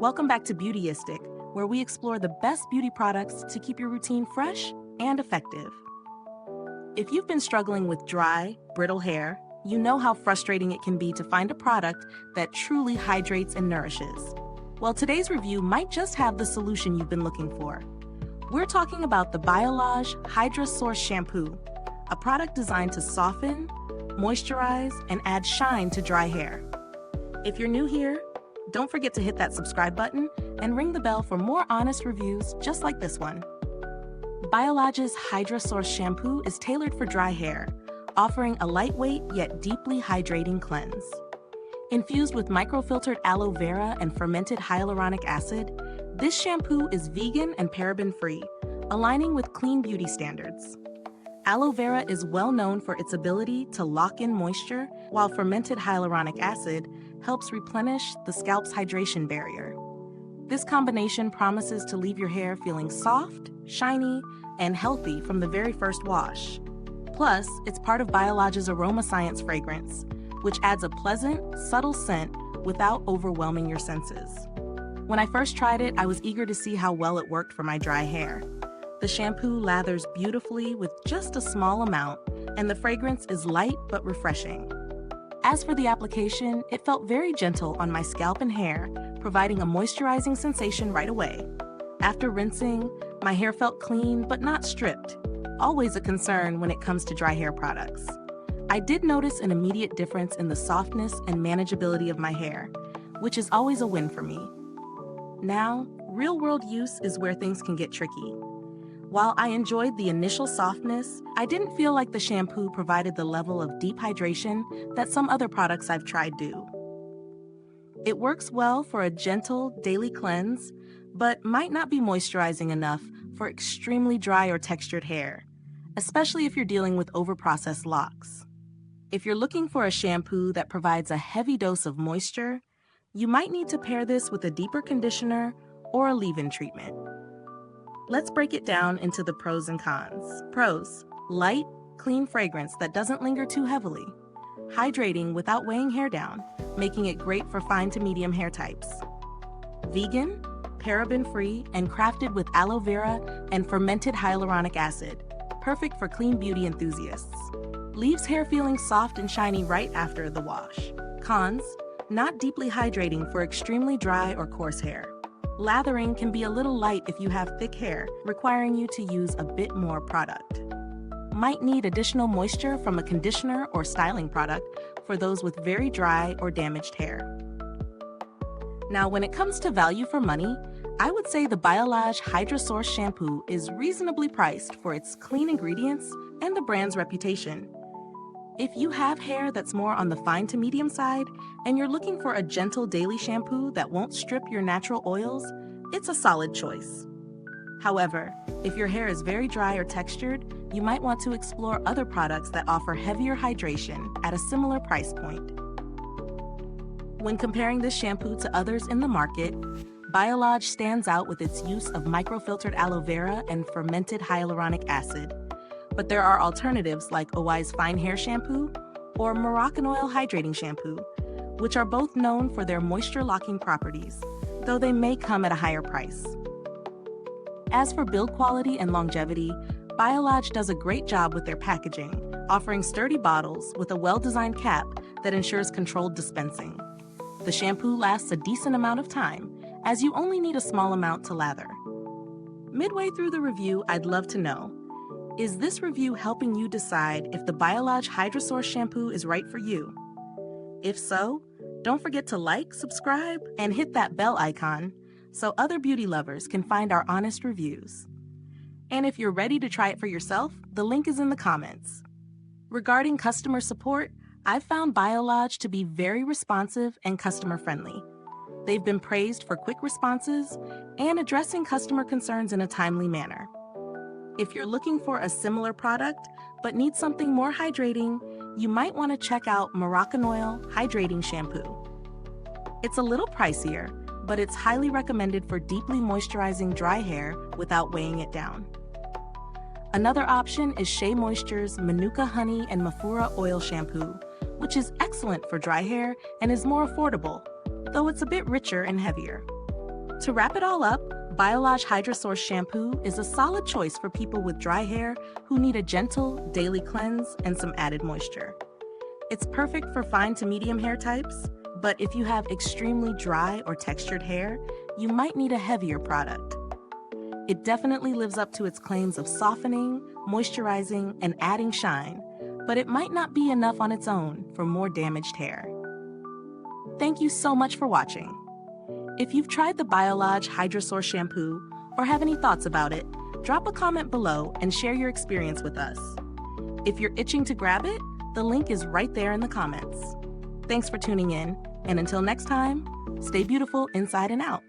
Welcome back to Beautyistic, where we explore the best beauty products to keep your routine fresh and effective. If you've been struggling with dry, brittle hair, you know how frustrating it can be to find a product that truly hydrates and nourishes. Well, today's review might just have the solution you've been looking for. We're talking about the Biolage Hydra Source Shampoo, a product designed to soften, moisturize, and add shine to dry hair. If you're new here, don't forget to hit that subscribe button and ring the bell for more honest reviews just like this one. Biolage's Hydra Source Shampoo is tailored for dry hair, offering a lightweight yet deeply hydrating cleanse. Infused with microfiltered aloe vera and fermented hyaluronic acid, this shampoo is vegan and paraben-free, aligning with clean beauty standards. Aloe vera is well known for its ability to lock in moisture, while fermented hyaluronic acid helps replenish the scalp's hydration barrier. This combination promises to leave your hair feeling soft, shiny, and healthy from the very first wash. Plus, it's part of Biolage's Aroma Science fragrance, which adds a pleasant, subtle scent without overwhelming your senses. When I first tried it, I was eager to see how well it worked for my dry hair. The shampoo lathers beautifully with just a small amount, and the fragrance is light but refreshing. As for the application, it felt very gentle on my scalp and hair, providing a moisturizing sensation right away. After rinsing, my hair felt clean but not stripped, always a concern when it comes to dry hair products. I did notice an immediate difference in the softness and manageability of my hair, which is always a win for me. Now, real-world use is where things can get tricky. While I enjoyed the initial softness, I didn't feel like the shampoo provided the level of deep hydration that some other products I've tried do. It works well for a gentle daily cleanse, but might not be moisturizing enough for extremely dry or textured hair, especially if you're dealing with overprocessed locks. If you're looking for a shampoo that provides a heavy dose of moisture, you might need to pair this with a deeper conditioner or a leave-in treatment. Let's break it down into the pros and cons. Pros: light, clean fragrance that doesn't linger too heavily. Hydrating without weighing hair down, making it great for fine to medium hair types. Vegan, paraben-free, and crafted with aloe vera and fermented hyaluronic acid, perfect for clean beauty enthusiasts. Leaves hair feeling soft and shiny right after the wash. Cons: not deeply hydrating for extremely dry or coarse hair. Lathering can be a little light if you have thick hair, requiring you to use a bit more product. Might need additional moisture from a conditioner or styling product for those with very dry or damaged hair. Now, when it comes to value for money, I would say the Biolage Hydra Source Shampoo is reasonably priced for its clean ingredients and the brand's reputation. If you have hair that's more on the fine to medium side, and you're looking for a gentle daily shampoo that won't strip your natural oils, it's a solid choice. However, if your hair is very dry or textured, you might want to explore other products that offer heavier hydration at a similar price point. When comparing this shampoo to others in the market, Biolage stands out with its use of microfiltered aloe vera and fermented hyaluronic acid. But there are alternatives like Aloe's Fine Hair Shampoo or Moroccan Oil Hydrating Shampoo, which are both known for their moisture-locking properties, though they may come at a higher price. As for build quality and longevity, Biolage does a great job with their packaging, offering sturdy bottles with a well-designed cap that ensures controlled dispensing. The shampoo lasts a decent amount of time, as you only need a small amount to lather. Midway through the review, I'd love to know, is this review helping you decide if the Biolage Hydra Source Shampoo is right for you? If so, don't forget to like, subscribe, and hit that bell icon so other beauty lovers can find our honest reviews. And if you're ready to try it for yourself, the link is in the comments. Regarding customer support, I've found Biolage to be very responsive and customer-friendly. They've been praised for quick responses and addressing customer concerns in a timely manner. If you're looking for a similar product but need something more hydrating, you might want to check out Moroccan Oil Hydrating Shampoo. It's a little pricier, but it's highly recommended for deeply moisturizing dry hair without weighing it down. Another option is Shea Moisture's Manuka Honey and Mafura Oil Shampoo, which is excellent for dry hair and is more affordable, though it's a bit richer and heavier. To wrap it all up, Biolage Hydra Source Shampoo is a solid choice for people with dry hair who need a gentle, daily cleanse and some added moisture. It's perfect for fine to medium hair types, but if you have extremely dry or textured hair, you might need a heavier product. It definitely lives up to its claims of softening, moisturizing, and adding shine, but it might not be enough on its own for more damaged hair. Thank you so much for watching. If you've tried the Biolage Hydra Source Shampoo or have any thoughts about it, drop a comment below and share your experience with us. If you're itching to grab it, the link is right there in the comments. Thanks for tuning in, and until next time, stay beautiful inside and out.